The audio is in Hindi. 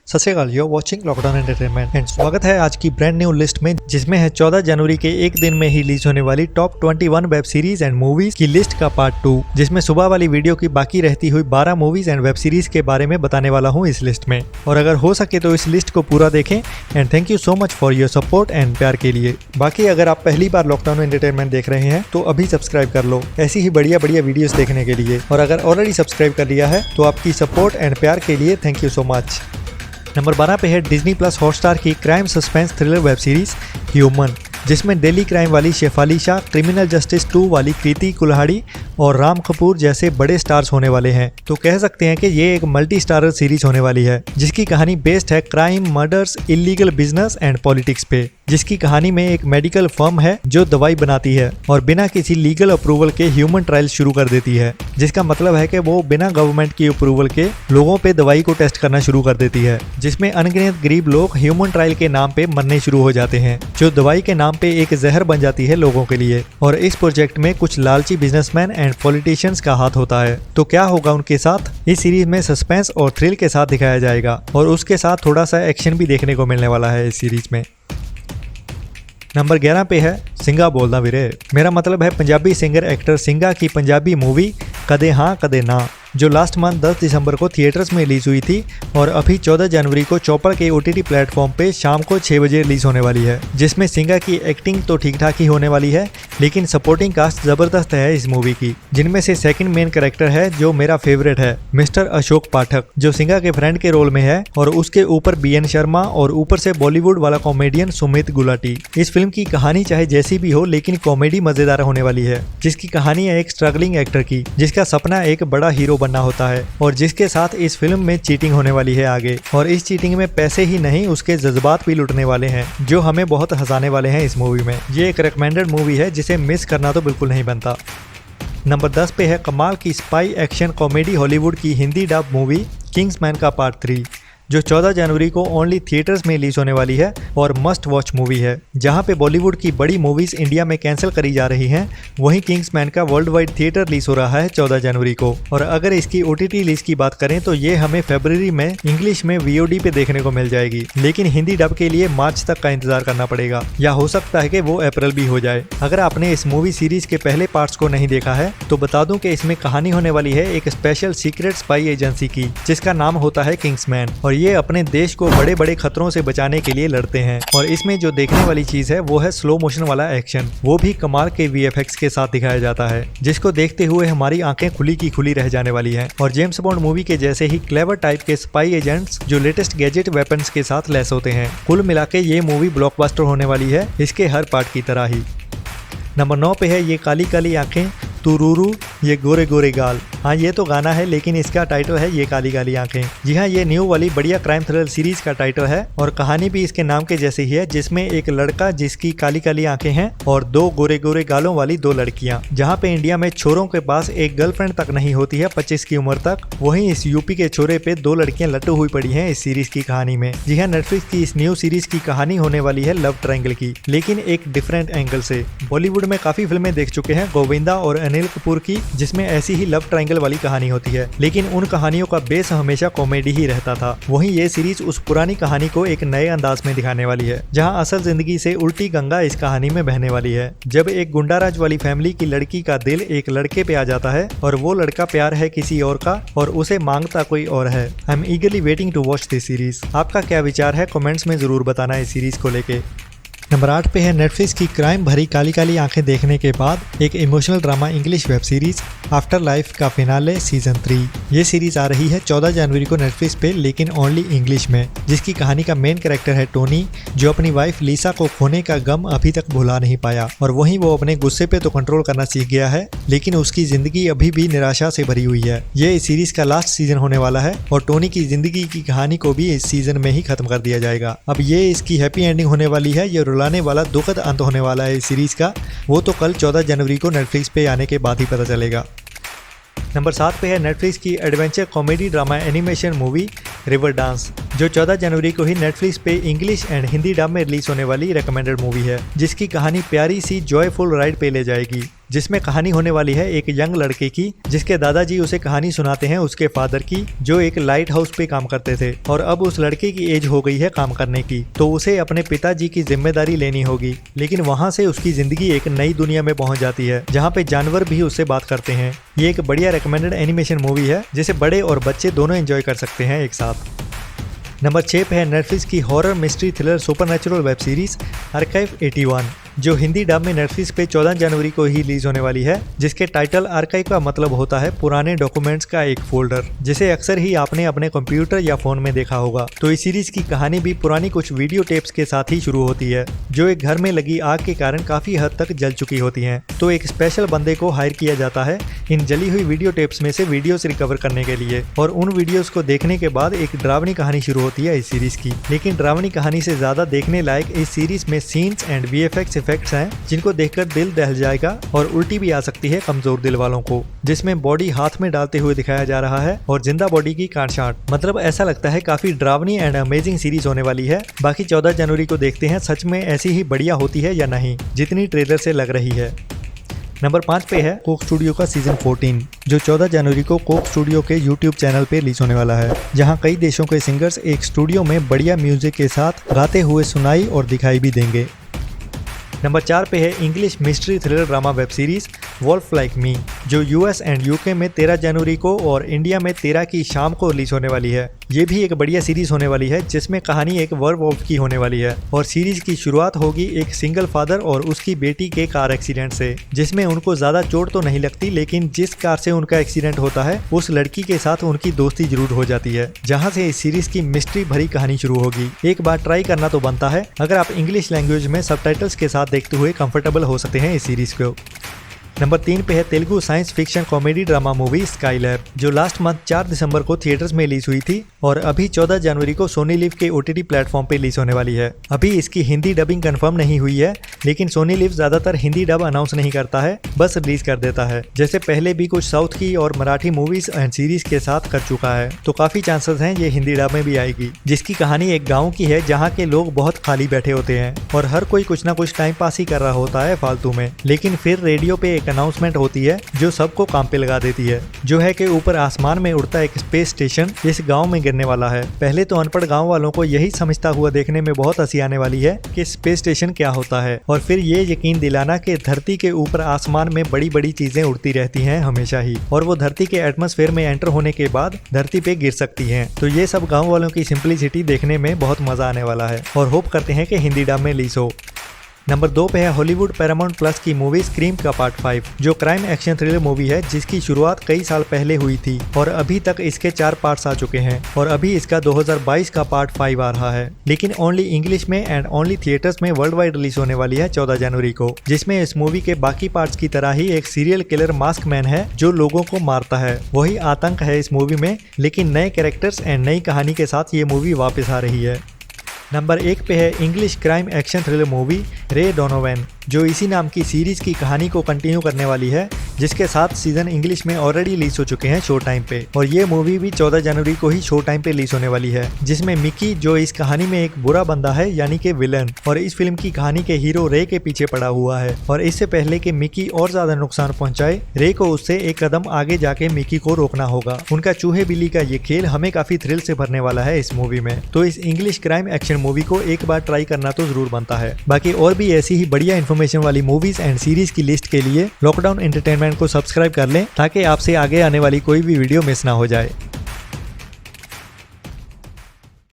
सत श्री अकाल, you're watching lockdown entertainment and स्वागत है आज की ब्रांड न्यू लिस्ट में, जिसमें है 14 जनवरी के एक दिन में ही रिलीज होने वाली top 21 web series and movies की लिस्ट का पार्ट 2, जिसमें सुबह वाली वीडियो की बाकी रहती हुई 12 मूवीज एंड वेब सीरीज के बारे में बताने वाला हूँ इस लिस्ट में। और अगर हो सके तो इस लिस्ट को पूरा देखें and thank you so much for your support and प्यार के लिए। बाकी अगर आप पहली बार लॉकडाउन एंटरटेनमेंट देख रहे हैं तो अभी सब्सक्राइब कर लो ऐसी ही बढ़िया बढ़िया वीडियोस देखने के लिए, और अगर ऑलरेडी सब्सक्राइब कर लिया है तो आपकी सपोर्ट एंड प्यार के लिए thank you so much. Number 12 पे है डिज्नी प्लस हॉटस्टार की crime suspense thriller web series human, जिसमें डेली क्राइम वाली शेफाली शाह, क्रिमिनल जस्टिस 2 वाली कृति कुल्हाड़ी और राम कपूर जैसे बड़े स्टार्स होने वाले हैं। तो कह सकते हैं कि ये एक मल्टी स्टारर सीरीज होने वाली है, जिसकी कहानी बेस्ड है crime, murders, illegal business and politics पे। जिसकी कहानी में एक मेडिकल फर्म है जो दवाई बनाती है और बिना किसी लीगल अप्रूवल के ह्यूमन ट्रायल शुरू कर देती है, जिसका मतलब है कि वो बिना गवर्नमेंट की अप्रूवल के लोगों पे दवाई को टेस्ट करना शुरू कर देती है, जिसमें अनगिनत गरीब लोग ह्यूमन ट्रायल के नाम पे मरने शुरू हो जाते हैं, जो दवाई के नाम पे एक जहर बन जाती है लोगों के लिए। और इस प्रोजेक्ट में कुछ लालची बिजनेसमैन एंड पॉलिटिशियंस का हाथ होता है। तो क्या होगा उनके साथ, इस सीरीज में सस्पेंस और थ्रिल के साथ दिखाया जाएगा, और उसके साथ थोड़ा सा एक्शन भी देखने को मिलने वाला है इस सीरीज में। नंबर 11 पे है सिंगा बोलना वीरे, मेरा मतलब है पंजाबी सिंगर एक्टर सिंगा की पंजाबी मूवी कदे हाँ कदे ना, जो लास्ट मंथ 10 दिसंबर को थिएटर्स में रिलीज हुई थी और अभी 14 जनवरी को चौपर के OTT प्लेटफॉर्म पे शाम को 6 बजे रिलीज होने वाली है। जिसमें सिंगा की एक्टिंग तो ठीक ठाक ही होने वाली है, लेकिन सपोर्टिंग कास्ट जबरदस्त है इस मूवी की, जिनमें से सेकंड मेन कैरेक्टर है जो मेरा फेवरेट है, मिस्टर अशोक पाठक, जो सिंगा के फ्रेंड के रोल में है, और उसके ऊपर BN शर्मा और ऊपर से बॉलीवुड वाला कॉमेडियन सुमित गुलाटी। इस फिल्म की कहानी चाहे जैसी भी हो, लेकिन कॉमेडी मजेदार होने वाली है, जिसकी कहानी है एक स्ट्रगलिंग एक्टर की, जिसका सपना एक बड़ा हीरो बनना होता है, और जिसके साथ इस फिल्म में चीटिंग होने वाली है आगे, और इस चीटिंग में पैसे ही नहीं उसके जज्बात भी लुटने वाले हैं, जो हमें बहुत हंसाने वाले हैं इस मूवी में। ये एक रिकमेंडेड मूवी है जिसे मिस करना तो बिल्कुल नहीं बनता। नंबर 10 पे है कमाल की स्पाई एक्शन कॉमेडी हॉलीवुड की हिंदी डब मूवी किंग्समैन का पार्ट 3, जो 14 जनवरी को ओनली थिएटर्स में रिलीज होने वाली है और मस्ट वॉच मूवी है। जहां पे बॉलीवुड की बड़ी मूवीज इंडिया में कैंसिल करी जा रही हैं, वहीं किंग्समैन का वर्ल्ड वाइड थिएटर रिलीज हो रहा है 14 जनवरी को। और अगर इसकी OTT रिलीज की बात करें तो ये हमें फरवरी में इंग्लिश में VOD पे देखने को मिल जाएगी, लेकिन हिंदी डब के लिए मार्च तक का इंतजार करना पड़ेगा, या हो सकता है कि वो अप्रैल भी हो जाए। अगर आपने इस मूवी सीरीज के पहले पार्ट्स को नहीं देखा है तो बता दूं कि इसमें कहानी होने वाली है एक स्पेशल सीक्रेट स्पाई एजेंसी की, जिसका नाम होता है किंग्समैन, और ये अपने देश को बड़े बड़े खतरों से बचाने के लिए लड़ते हैं। और इसमें जो देखने वाली चीज है वो है स्लो मोशन वाला एक्शन, वो भी कमाल के VFX के साथ दिखाया जाता है, जिसको देखते हुए हमारी आंखें खुली की खुली रह जाने वाली हैं। और जेम्स बॉन्ड मूवी के जैसे ही क्लेवर टाइप के स्पाई एजेंट्स जो लेटेस्ट गैजेट वेपन्स के साथ लैस होते हैं। कुल मिला के ये मूवी ब्लॉकबस्टर होने वाली है इसके हर पार्ट की तरह ही। नंबर 9 पे है ये काली काली आंखें तुरूरू ये गोरे गोरे गाल। हाँ, ये तो गाना है, लेकिन इसका टाइटल है ये काली काली आंखें। जी हाँ, ये न्यू वाली बढ़िया क्राइम थ्रिलर सीरीज का टाइटल है, और कहानी भी इसके नाम के जैसे ही है, जिसमें एक लड़का जिसकी काली काली आंखें हैं और 2 गोरे गोरे गालों वाली 2 लड़कियां। जहाँ पे इंडिया में छोरों के पास एक गर्लफ्रेंड तक नहीं होती है 25 की उम्र तक, वहीं इस यूपी के छोरे पे 2 लड़कियां लट्टू हुई पड़ी हैं इस सीरीज की कहानी में। जी हाँ, नेटफ्लिक्स की इस न्यू सीरीज की कहानी होने वाली है लव ट्रायंगल की, लेकिन एक डिफरेंट एंगल से। बॉलीवुड में काफी फिल्में देख चुके हैं गोविंदा और अनिल कपूर की, जिसमें ऐसी ही लव ट्रायंगल वाली कहानी होती है, लेकिन उन कहानियों का बेस हमेशा कॉमेडी ही रहता था। वहीं ये सीरीज उस पुरानी कहानी को एक नए अंदाज में दिखाने वाली है, जहां असल जिंदगी से उल्टी गंगा इस कहानी में बहने वाली है। जब एक गुंडाराज वाली फैमिली की लड़की का दिल एक लड़के पे आ जाता है, और वो लड़का प्यार है किसी और का और उसे मांगता कोई और है। I am eagerly waiting to watch this series. आपका क्या विचार है कमेंट्स में जरूर बताना इस सीरीज को लेके। नंबर 8 पे है नेटफ्लिक्स की क्राइम भरी काली काली आंखें देखने के बाद एक emotional drama English web series after life का फिनाले सीजन 3। ये सीरीज आ रही है 14 जनवरी को नेटफ्लिक्स पे, लेकिन ओनली इंग्लिश में, जिसकी कहानी का मेन कैरेक्टर है टोनी, जो अपनी वाइफ लीसा को खोने का गम अभी तक भुला नहीं पाया, और वहीं वो अपने गुस्से पे तो कंट्रोल करना सीख गया है, लेकिन उसकी जिंदगी अभी भी निराशा से भरी हुई है। ये इस सीरीज का लास्ट सीजन होने वाला है, और टोनी की जिंदगी की कहानी को भी इस सीजन में ही खत्म कर दिया जाएगा। अब ये इसकी हैप्पी एंडिंग होने वाली है, ये रुलाने वाला दुखद अंत होने वाला है इस सीरीज का, वो तो कल 14 जनवरी को नेटफ्लिक्स पे आने के बाद ही पता चलेगा। नंबर 7 पे है नेटफ्लिक्स की adventure comedy drama animation movie river dance, जो 14 जनवरी को ही नेटफ्लिक्स पे इंग्लिश एंड हिंदी डब में रिलीज होने वाली रिकमेंडेड मूवी है, जिसकी कहानी प्यारी सी जॉयफुल राइड पे ले जाएगी। जिसमें कहानी होने वाली है एक यंग लड़के की जिसके दादाजी उसे कहानी सुनाते हैं उसके फादर की, जो एक लाइट हाउस पे काम करते थे और अब उस लड़के की एज हो गई है काम करने की, तो उसे अपने पिताजी की जिम्मेदारी लेनी होगी। लेकिन वहाँ से उसकी जिंदगी एक नई दुनिया में पहुँच जाती है जहाँ पे जानवर भी उससे बात करते हैं। ये एक बढ़िया रिकमेंडेड एनिमेशन मूवी है जिसे बड़े और बच्चे दोनों एंजॉय कर सकते हैं एक साथ। नंबर 6 पे है नेटफ्लिक्स की horror mystery thriller supernatural web series archive 81, जो हिंदी डब में नेटफ्लिक्स पे 14 जनवरी को ही रिलीज होने वाली है, जिसके टाइटल आर्काइव का मतलब होता है पुराने डॉक्यूमेंट्स का एक फोल्डर, जिसे अक्सर ही आपने अपने कंप्यूटर या फोन में देखा होगा। तो इस सीरीज की कहानी भी पुरानी कुछ वीडियो टेप्स के साथ ही शुरू होती है जो एक घर में लगी आग के कारण काफी हद तक जल चुकी होती हैं। तो एक स्पेशल बंदे को हायर किया जाता है इन जली हुई वीडियो टेप्स में से वीडियोस रिकवर करने के लिए, और उन वीडियोस को देखने के बाद एक डरावनी कहानी शुरू होती है इस सीरीज की। लेकिन डरावनी कहानी से ज्यादा देखने लायक इस सीरीज में सीन्स एंड वीएफएक्स इफेक्ट्स हैं जिनको देखकर दिल दहल जाएगा और उल्टी भी आ सकती है कमजोर दिल वालों को, जिसमें बॉडी हाथ में डालते हुए दिखाया जा रहा है और जिंदा बॉडी की काट-छांट। मतलब ऐसा लगता है काफी डरावनी एंड अमेजिंग सीरीज होने वाली है। बाकी 14 जनवरी को देखते हैं सच में ऐसी ही बढ़िया होती है या नहीं जितनी ट्रेलर से लग रही है। नंबर 5 पे है कोक स्टूडियो का सीजन 14, जो 14 जनवरी को कोक स्टूडियो के यूट्यूब चैनल पे रिलीज होने वाला है, जहां कई देशों के सिंगर्स एक स्टूडियो में बढ़िया म्यूजिक के साथ गाते हुए सुनाई और दिखाई भी देंगे। नंबर 4 पे है English mystery thriller drama web series Wolf Like Me, जो यूएस एंड यूके में 13 जनवरी को और इंडिया में 13 की शाम को रिलीज होने वाली है। ये भी एक बढ़िया सीरीज होने वाली है जिसमें कहानी एक वर्वोल्फ की होने वाली है और सीरीज की शुरुआत होगी एक सिंगल फादर और उसकी बेटी के कार एक्सीडेंट से, जिसमें उनको ज्यादा चोट तो नहीं लगती, लेकिन जिस कार से उनका एक्सीडेंट होता है उस लड़की के साथ उनकी दोस्ती जरूर हो जाती है, जहां से इस सीरीज की मिस्ट्री भरी कहानी शुरू होगी। एक बार ट्राई करना तो बनता है अगर आप इंग्लिश लैंग्वेज में सबटाइटल्स के साथ देखते हुए कंफर्टेबल हो सकते हैं इस सीरीज को। नंबर 3 पे है Telugu science fiction comedy drama movie Skylab, जो लास्ट मंथ 4 दिसंबर को थिएटर्स में रिलीज हुई थी और अभी 14 जनवरी को सोनी लिव के ओटीटी प्लेटफॉर्म पे रिलीज होने वाली है। अभी इसकी हिंदी डबिंग कंफर्म नहीं हुई है, लेकिन सोनी लिव ज्यादातर हिंदी डब अनाउंस नहीं करता है, बस रिलीज कर देता है, जैसे पहले भी कुछ साउथ की और मराठी मूवीज एंड सीरीज के साथ कर चुका है। तो काफी चांसेस हैं ये हिंदी डब में भी आएगी, जिसकी कहानी एक गाँव की है जहाँ के लोग बहुत खाली बैठे होते हैं और हर कोई कुछ ना कुछ टाइम पास ही कर रहा होता है फालतू में, लेकिन फिर रेडियो पे एक अनाउंसमेंट होती है जो सबको काम पे लगा देती है, जो है कि ऊपर आसमान में उड़ता एक स्पेस स्टेशन इस गांव में गिरने वाला है। पहले तो अनपढ़ गांव वालों को यही समझता हुआ देखने में बहुत हंसी आने वाली है कि स्पेस स्टेशन क्या होता है, और फिर ये यकीन दिलाना कि धरती के ऊपर आसमान में बड़ी बड़ी चीजें उड़ती रहती हैं हमेशा ही, और वो धरती के एटमॉस्फेयर में एंटर होने के बाद धरती पे गिर सकती हैं। तो ये सब गाँव वालों की सिंपलिसिटी देखने में बहुत मजा आने वाला है और होप करते हैं कि हिंदी डब में रिलीज हो। नंबर 2 पे है हॉलीवुड पैरामाउंट प्लस की मूवी स्क्रीम का पार्ट 5, जो क्राइम एक्शन थ्रिलर मूवी है जिसकी शुरुआत कई साल पहले हुई थी और अभी तक इसके 4 पार्ट्स आ चुके हैं और अभी इसका 2022 का पार्ट 5 आ रहा है, लेकिन ओनली इंग्लिश में एंड ओनली थिएटर्स में वर्ल्ड वाइड रिलीज होने वाली है 14 जनवरी को, जिसमें इस मूवी के बाकी पार्ट्स की तरह ही एक सीरियल किलर मास्क मैन है जो लोगों को मारता है, वही आतंक है इस मूवी में, लेकिन नए कैरेक्टर्स एंड नई कहानी के साथ ये मूवी वापस आ रही है। नंबर 1 पे है English crime action thriller movie रे डोनोवन, जो इसी नाम की सीरीज की कहानी को कंटिन्यू करने वाली है, जिसके 7 सीजन इंग्लिश में ऑलरेडी रिलीज हो चुके हैं शो टाइम पे, और ये मूवी भी 14 जनवरी को ही शो टाइम पे रिलीज होने वाली है, जिसमें मिकी, जो इस कहानी में एक बुरा बंदा है यानी कि विलन, और इस फिल्म की कहानी के हीरो रे के पीछे पड़ा हुआ है, और इससे पहले कि मिकी और ज्यादा नुकसान पहुंचाए, रे को उससे एक कदम आगे जाके मिकी को रोकना होगा। उनका चूहे बिल्ली का ये खेल हमें काफी थ्रिल से भरने वाला है इस मूवी में, तो इस इंग्लिश क्राइम एक्शन मूवी को एक बार ट्राई करना तो जरूर बनता है। बाकी और भी ऐसी ही बढ़िया इन्फॉर्मेशन वाली मूवीज एंड सीरीज की लिस्ट के लिए लॉकडाउन एंटरटेनमेंट को सब्सक्राइब कर लें ताकि आपसे आगे आने वाली कोई भी वीडियो मिस ना हो जाए।